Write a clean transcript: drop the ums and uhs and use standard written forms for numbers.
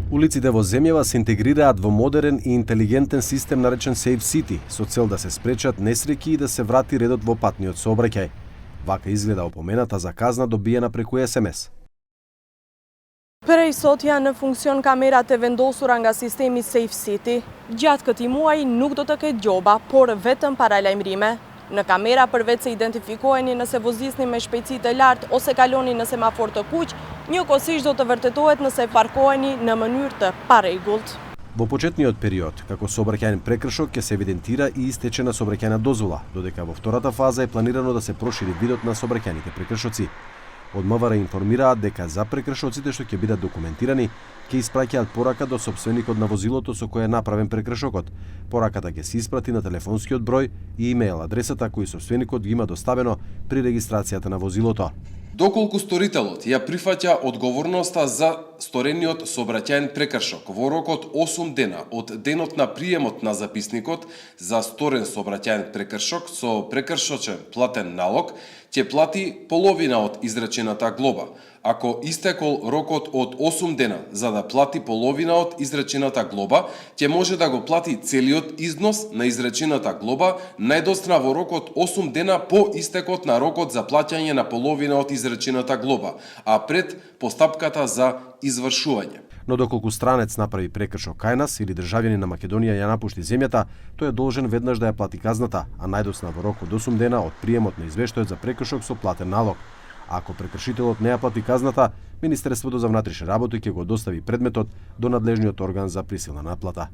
Улиците во земјава се интегрираат во модерен и интелигентен систем наречен Safe City, со цел да се спречат несреќи и да се врати редот во патниот сообраќај. Вака изгледа опомената за казна добиена преку SMS. Prej sot janë në funksion kamerat e vendosura nga sistemi Safe City. Gjatë këtij muaji nuk do të ketë gjoba, por vetëm paralajmërime. Në kamera përveç se identifikoheni nëse vozisni me shpejtësi të lartë ose kaloni në semafor të kuq, njëkohësisht do të vërtetohet nëse parkoheni në mënyrë të parregullt. Во почетниот период, како сообраќајен прекршок, ќе се евидентира и истечена сообраќајна дозвола, додека во втората фаза е планирано да се прошири видот на сообраќајните прекршоци. Од МВР информираат дека за прекршоците што ќе бидат документирани, ќе испраќаат порака до сопственикот на возилото со кој е направен прекршокот. Пораката ќе се испрати на телефонскиот број и имејл адресата кој сопственикот ги има доставено при регистрацијата на возилото. Доколку сторителот ја прифаќа одговорноста за сторениот сообраќајен прекршок во рокот 8 дена од денот на приемот на записникот за сторен сообраќајен прекршок со прекршочен платен налог, ќе плати половина од изречената глоба. Ако истекол рокот од 8 дена за да плати половина од изречената глоба, ќе може да го плати целиот износ на изречената глоба најдосна во рокот 8 дена по истекот на рокот за плаќање на половина од изречената глоба, а пред постапката за извршување. Но доколку странец направи прекршок кај нас или државјанин на Македонија ја напушти земјата, тој е должен веднаш да ја плати казната, а најдосна во рок од 8 дена од приемот на извештајот за прекршок со платен налог. Ако прекршителот не ја плати казната, Министерството за внатрешни работи ќе го достави предметот до надлежниот орган за присилна наплата.